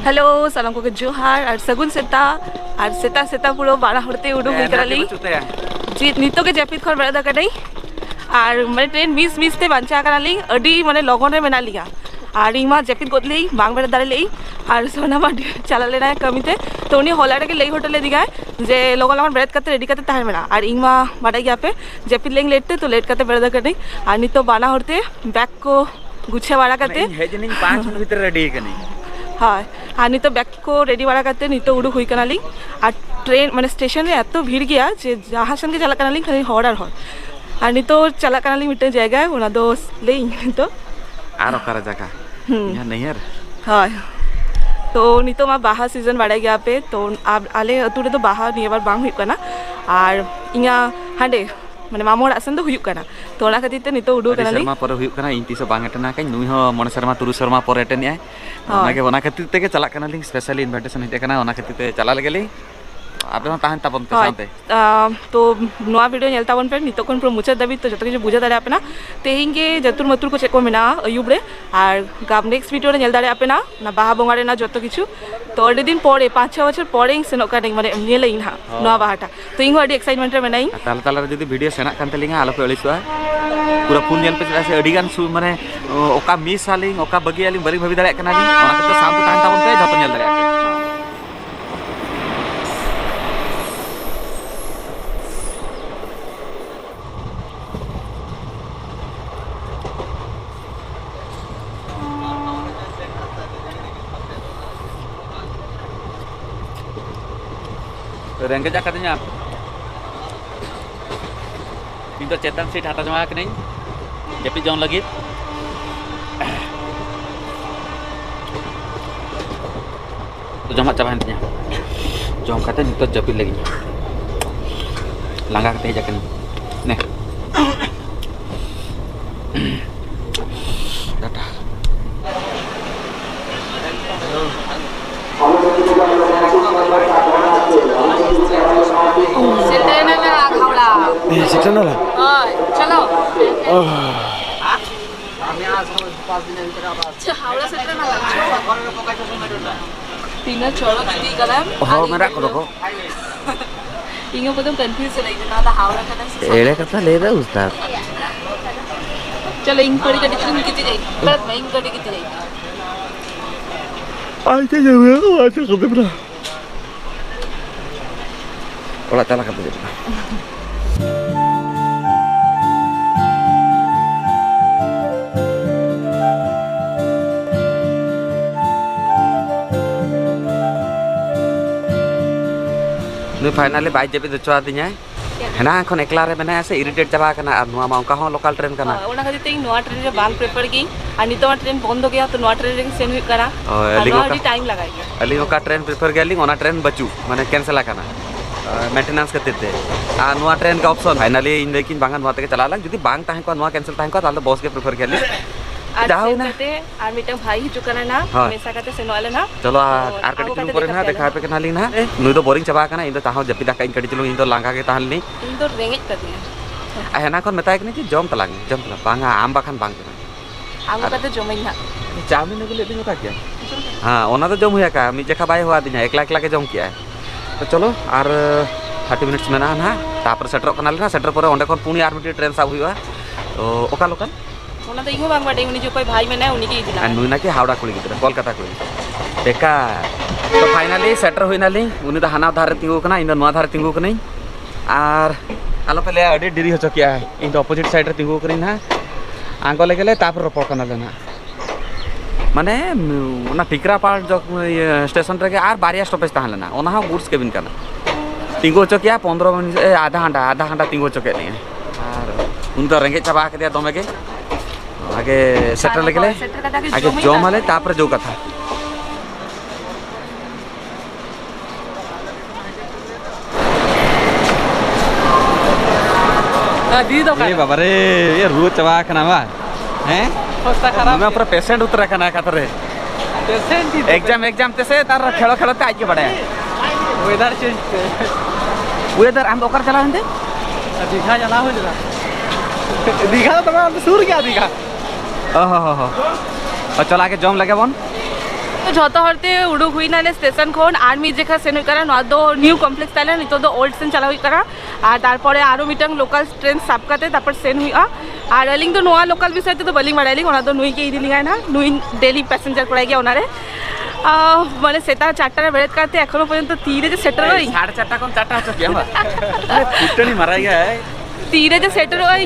Hello सालाम को जोहार और सगुन सेता और सेता सेता पुरो बारा हड़ते उडुक हुई कराली जी नितो के जैपित खर बड़ा कटई और मैं ट्रेन मिस ते बांचा कराली अडी माने लगन रे मेना लिया और इमा जैपित गोदली बांग बेड़ा दारे लई और सोना मा चला लेना कमीते तो उनी हॉलाडे के लई होटल दिगाय जे लगन लगन बेड़त करते रेडी करते ताहर मेना और इमा बाड़ा गया पे जैपित लेंग लेटते तो लेट करते बेड़ा कटई और नितो बाना हड़ते बैग को गुच्छे वाला करते हेजनिंग 5 मिनट भीतर रेडी कनी हाँ और नितो बैग को रेडी वाला करते नितो उडुक हुई कनाली और ट्रेन माने स्टेशन रे एतो भीड़ गया जे जहाँ सन के चला कनाली खाली हॉर और नितो चला कनाली मिटे जगह उना दो ले तो आर ओकर जगह यहाँ नहीं यार हाँ तो नितो मा बाहा सीजन बाड़ा गया पे तो अब आले अतुरे तो बाहा निया बार बांग हुई कना और इया हांडे माने मामू ओड़ा सन दो हुई कना तो ओना खातिर ते नितो उडुक कनाली शर्मा पर हुई कना इन तीसो बांग एटना कई नुई हो मन शर्मा तुरु शर्मा पर एटन आय ओना खातिर ते के चला कनाली स्पेशली इनविटेशन हिते कना ओना खातिर ते चला लगेली आप ताहन ताबन पे साथे तो नवा वीडियो नेलता बन पे नितो कोन प्रो मुचा दबी तो जतो के बुझा दारे आपना तेहिं के जतुर मतुर को चेक को मेना अयुब रे और गाब नेक्स्ट वीडियो रे नेल दारे आपना ना बाहा बोंगा रे ना जतो किछु तो अडी दिन परे 5-6 बछर परे इन सेनो का माने नेले इन हा नवा बाहाटा तो इंगो अडी एक्साइटमेंट रे मेनाई ताल ताल रे जदी वीडियो सेना कान तलिंगा आलो पे अलिसवा पूरा फुल नेल पे से अडी गान सु माने ओका मिस आलिंग ओका बगी आलिंग बरी भाबी दारे कना ओना के तो शाम तो ताहन ताबन पे जतो नेल दारे रेंगे जा katanya pintu cetan seat hata jama ke nahi japi jaun lagi to jama chaba hentnya jom kata nito japi lagi langga kate jakan ne data section वाला चलो हावड़ा सेक्शन वाला तीन चलो ती कलम हो मेरा को देखो इंगो पदम कंफ्यूज है ना था हावड़ा का एड़े कथा ले रहा उस्ताद चलो इंग पड़ी का डिक्शन कितनी जाई बस मैं इंग पड़ी कितनी जाई आते जाओ आते कदे बना ओला चला कदे फाइनली बाइक जब दचवा दिया है ना एखन एकला रे मैंने ऐसे इरिटेट चाबा करना और नुआ मा उनका हो लोकल ट्रेन करना ओना खातिर ते नुआ ट्रेन रे बांग प्रेफर की और नितो ट्रेन बंद हो गया तो नुआ ट्रेन रे सेन हुई करा और टाइम लगाएगा अली ओका ट्रेन प्रेफर गेली ओना ट्रेन बचू माने कैंसिल करना मेंटेनेंस करते थे आ नुआ ट्रेन का ऑप्शन फाइनली इन लेकिन बांगा नुआ तक चला लग जदी बांग ताहे को नुआ कैंसिल ताहे को ताले बॉस के प्रेफर गेली जाओ ना और मिटंग भाई हिजुक ना हमेशा कहते से नले ना चलो आर कटी चलू करे ना देखा पे के नाली ना नुई तो बोरिंग चबा करना इन तो ताहो जपी दाका इन कटी चलू इन तो लांगा के ताहल नी इन तो रेंगेज कर दिया आ हेना कोन मेताय के नी जम तलांग जम तला बांगा आम बाखान बांग आम कहते जमई ना चाउमीन ने ले का किया हां ओना तो जम हुआ का मी जेखा बाय हुआ दिना एकला एकला के जम किया तो चलो और 30 मिनट्स में ना तापर सेटर कनाल ना सेटर पर ओंडे कोन पुनी आर मिनट ट्रेन साब हुआ तो ओका लोकल ओना तो इहो बांग बाटे उनी जो कोई भाई में ना उनी के दिला नुई ना के हावड़ा कुली गिदरा कोलकाता कुली बेकार तो फाइनली सेटर हुई नाली उनी तो हाना धारे तिंगु कना इन नुआ धारे तिंगु कनी और आलो पे ले अडी डिरी हो चकिया इन तो अपोजिट साइड रे तिंगु करी ना आंगो ले गेले तापर रपड़ कना लेना माने ओना टिकरा पार जो स्टेशन रे के आर बारिया स्टॉपेज ताह लेना ओना हो गुड्स केबिन कना तिंगु चकिया 15 मिनट आधा घंटा तिंगु चके नहीं और उन तो रेंगे चबा के दिया दमे के आगे सेटर लगले आगे जम हले तापर जो कथा दी दो ये बाबा रे ये रोज चबा कना बा हैं होस्ता खराब मैं पूरा पेशेंट उतर कना खातर पेशेंट एग्जाम तेसे तार खेलो खेलो ते आके बड़े वेदर चेंज वेदर हम ओकर चला हंदे दीघा चला हो जरा दीघा तो मैं सूर क्या दीघा ओहो हो और चला के जम लगे बन तो झोतो हरते उडुक हुई नाले स्टेशन खोन आर्मी जेखा सेन हुई करा नवा दो न्यू कॉम्प्लेक्स ताले नितो दो ओल्ड सेन चला हुई करा और तारपरे आरो मिटंग लोकल ट्रेन साब काते तारपर सेन हुई और अलिंग तो नवा लोकल विषय तो बलिंग बाड़ाइलिंग ओना दो नुई के इदी लिंगाय ना नुई डेली पैसेंजर पड़ाई गया ओनारे মানে সেটা 4টার বেরেট কাটতে এখনো পর্যন্ত তীরে যে সেটেল হই 4:30 কোন 4টা হচ্ছে কি আমরা ফুটনি মারা গয়া তীরে যে সেটেল হই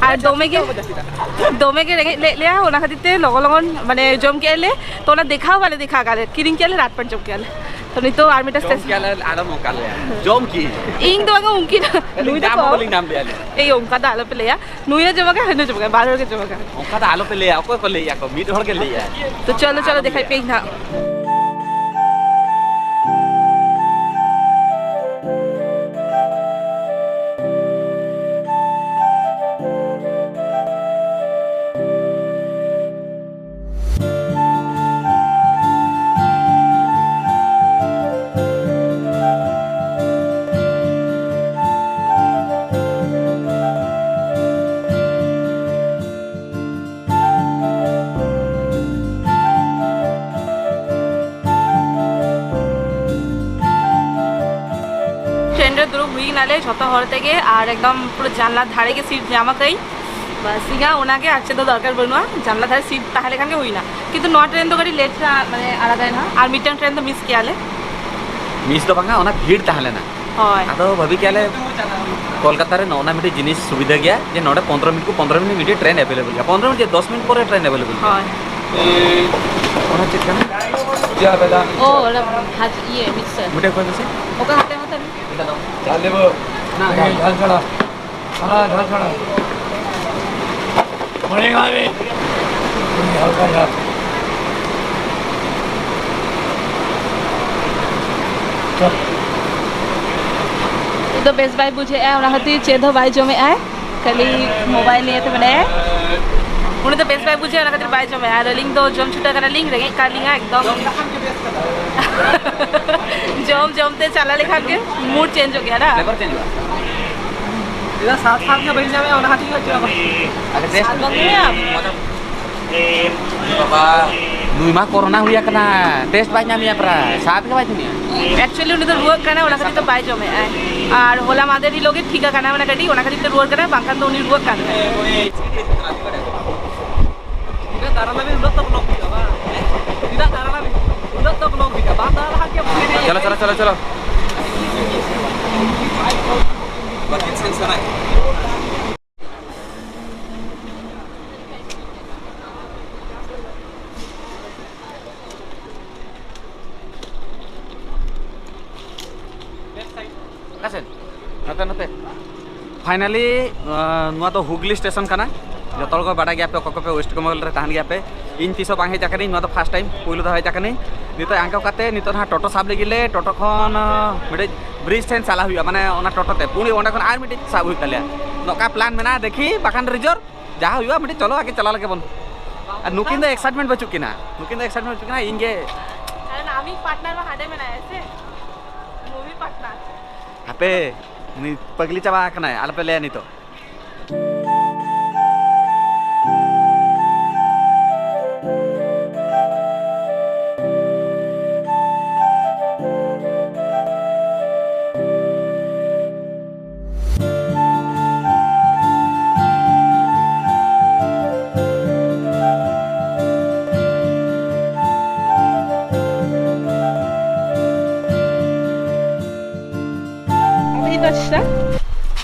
আর দমে কে ले ওনা খাতিতে লগন মানে জম কে এলে তো ওনা দেখাও वाले देखा গালে কিরিং কেলে রাত পর জম কে এলে তো নি তো আর্মিটা স্টেশন কেলে আলো মোকালে জম কি ইং তো আগে উনকি নুই তো বলিং নাম দেয়ালে এই ওনকা দা আলো পেলে নুই জমকা হেন জমকা বারো কে জমকা ওনকা দা আলো পেলে অকয় কলে ইয়াকো মিট হড় কে লিয়া তো চলো চলো দেখাই পেই না नाले झोतो हरते गे और एकदम पूरा जानला धारे के सीट जामा कई बस इगा ओनाके आछे तो दरकार बनुआ जानला धारे सीट ताहले खानके हुई ना किंतु नवा ट्रेन तो गाड़ी लेट माने आलादा ना और मिटन ट्रेन तो मिस कियाले मिस तो बांगा ओना भीड़ ताहले ना होय आदो भाभी केले कोलकाता रे नौना मिनिट जिनिस सुविधा गया जे नोडे 15 मिनिट को 15 मिनिट ट्रेन अवेलेबल गया 15 मिनिट 10 मिनिट पर ट्रेन अवेलेबल होय ओना चेक करना जा बेटा ओ हाज ये मिक्सर मिटे कोई से ओका हाते मत चल लेबो ना ढाल छड़ा हां ढाल छड़ा मरेगा बे हल्का जा तो बेस्ट बाय बुझे है ओना हती चेदो बाय जो में आए कली मोबाइल लिए थे बने उन्हें तो बेस्ट बाय बुझे ओना खातिर बाय जो में आए लिंक दो जम छुटा करा लिंक रेगे का लिंक एकदम जमते चला लेखा के मूड चेंज हो गया ना लेबर चेंज हुआ इधर साथ में बैठ जावे और हाथी का चला अरे टेस्ट साथ में आप बाबा नुइमा कोरोना हुआ कना टेस्ट बाय नामिया परा साथ के बाय दुनिया एक्चुअली उन्हें तो रुआ करना ओना खातिर तो बाय जो में आए और होला मादे री लोगे ठीक करना ओना कटी ओना खातिर तो रुआ करना बांखान तो उन्हीं रुआ करना इधर दाराला में उलट तक लोग दिखा बा इधर दाराला में उलट तक लोग दिखा बा दाराला के चलो चलो चलो चलो नते फाइनली नुआ तो हुगली स्टेशन काना जो को बाड़ा गया पे पे वेस्ट बंगाल रे तहन गया पे इन तीसो बांगे जाकनी नुआ तो फर्स्ट टाइम पुइलो दा जाकनी नितो आंका काते नितो ना टोटो साब लेगिले टोटो खन मिडे ब्रिज टेन चला हुआ माने ओना टोटो ते पुनी ओंडा खन आर मिडे साब हुई तले नका प्लान मेना देखी बाखान रिजर्व जहाँ हुआ मिडे चलो आगे चला लगे बन और नुकिन द एक्साइटमेंट बचुकिना नुकिन द एक्साइटमेंट बचुकिना इंगे कारण आमी पार्टनर में हाडे में ना ऐसे मूवी पार्टनर हापे नि पगली चावा कना आल पे ले नि तो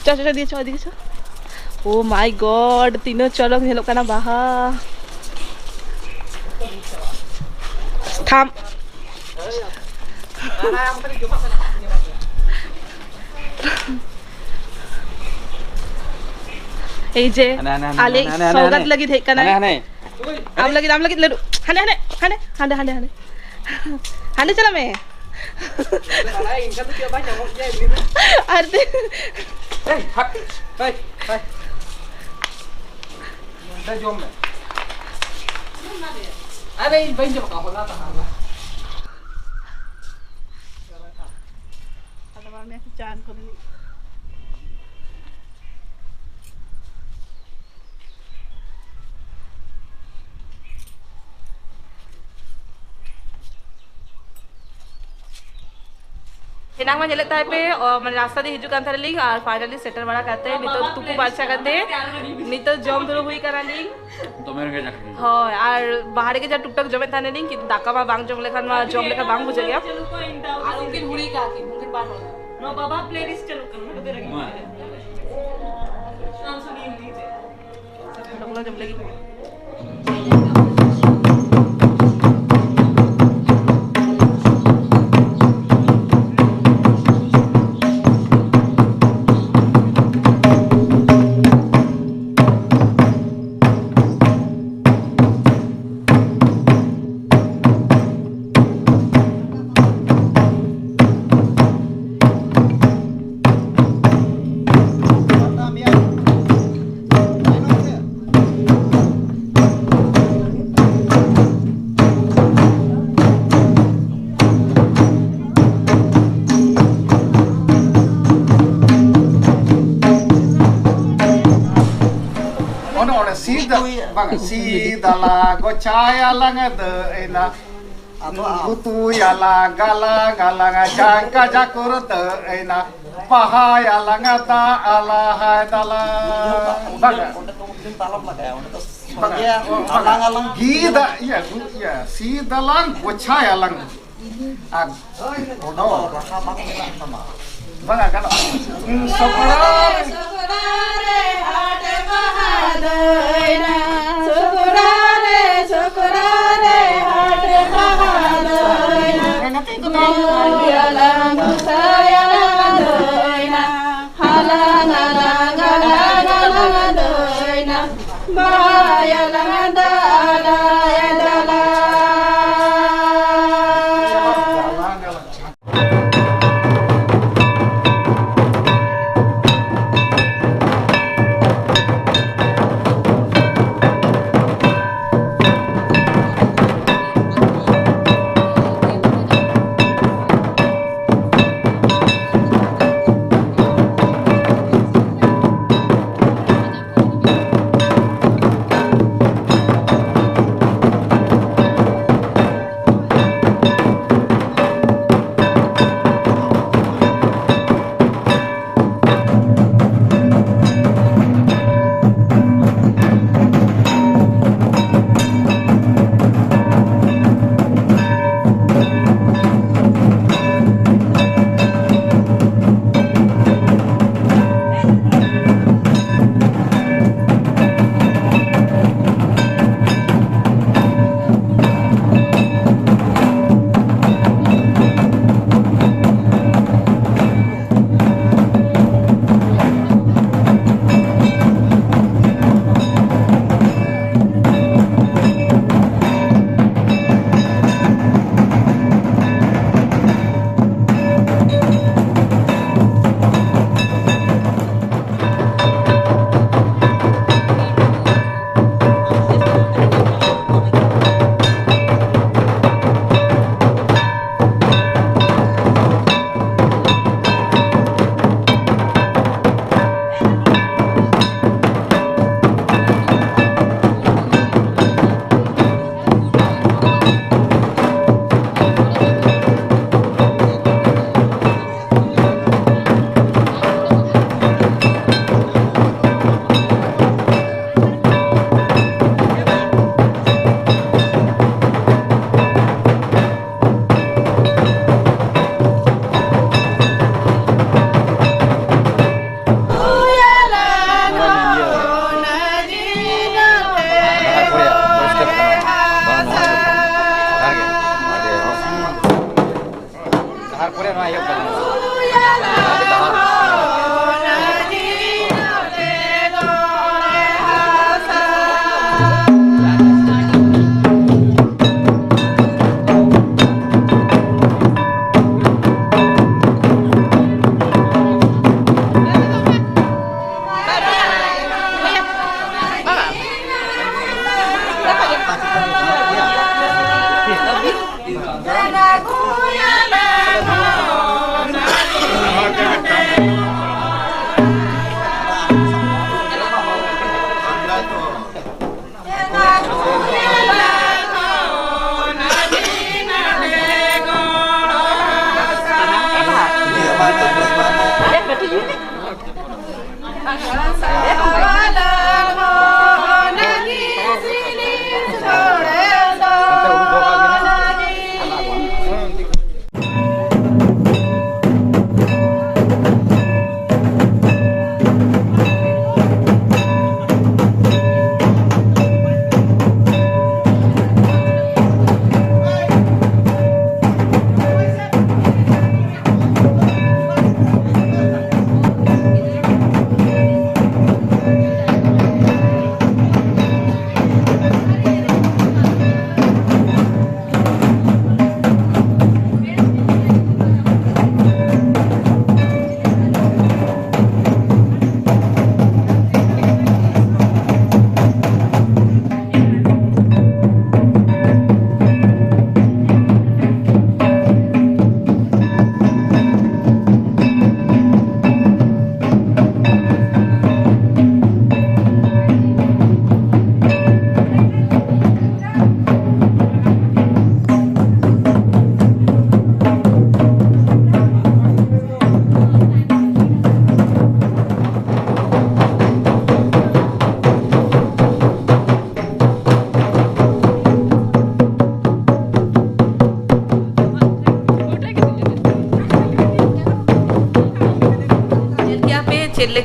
चल दिए चल दिए ओ माय गॉड तीनों चलक हेलो काना बाहा थाम এই যে আলে সৌগাত লাগি দেখ কানা আম লাগি লেডু হানে হানে হানে হানে হানে হানে চলা মে इनका तो क्या भाई चमक जाए अरे जो में अरे भाई जो का होगा था मैं चांद को Enang mah nyelek tayo pe, man rasta di hijukan taraling, ar finally settle bana kate, nito tuku bacha kate, nito jom dulu hui karaling. তোমার কে যাকি হয় আর বাহারে কে যা টুকটাক জমে থানে নি কিন্তু দাকা মা বাং জম লেখান মা জম লেখা বাং বুঝে গিয়া আর উনকিন হুড়ি কা কি উনকিন বার हो नो बाबा प्लेलिस्ट चलो कर दे रही शाम सुनी लीजिए सब लोग जब लगी Sida la gocaya langa de ena Butu ya la gala galanga jangka jakur de ena Baha ya langa ta ala hai dala Baga alang gida ya sida lang gocaya lang no Baga kan Sokorar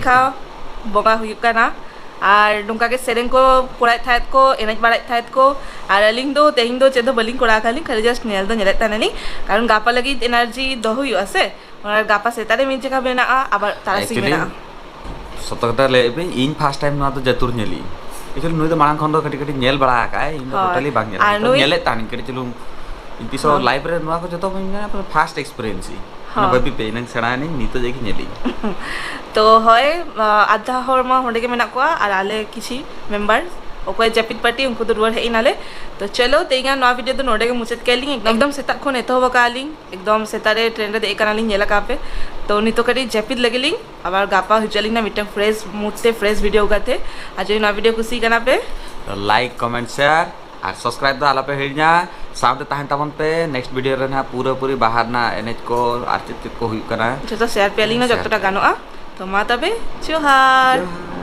लेखा बोंगा हुयुग काना और नोंका के सेरेंग को कोराय थायत को एनेज बाराय थायत को और अलिंग दो तेहिंग दो चेदो बलिंग कोरा खाली खाली जस्ट नेल दो नेलेत तानेली कारण गापा लगी एनार्जी दो हुयुग आसे और गापा सेतारे मिन जगह मेनाआ आबार तारासिंग मेनाआ सतकता ले बे इन फर्स्ट टाइम ना तो जतुर नेली एक्चुअली नुई तो मांग खंडो कटी कटी नेल बड़ा का इन टोटली बांग नेले तानी कटी चलू इन पिसो लाइफ रे नुआ को जतो अपन फर्स्ट एक्सपीरियंस ही ना बबी पे नंग सेड़ा नहीं नीतो जेकी नेली तो होय आधा हरमा होंडे के मेना कोआ और आले किसी मेंबर्स ओको जैपिट पार्टी उनको तो रुआर है नाले तो चलो तेगा नवा वीडियो तो नोडे के मुचत केलिंग एकदम सेता खोन एतो बकालिंग एकदम सेतारे ट्रेंड रे एकनालिंग नेला कापे तो नितो करी जैपिट लगेलिंग आबार गापा हुजलिंग ना मिटम फ्रेश मूड से फ्रेश वीडियो गाते आज नवा वीडियो कुसी कना पे लाइक कमेंट शेयर और सब्सक्राइब दो आला पे हिड़ना साउंड ताहन तमन पे नेक्स्ट वीडियो रे ना पूरी बाहर ना एनएच को आर्टिस्ट को हुई कना जो शेयर पे लिंग ना जतटा गानोआ तो मा तबे जोहार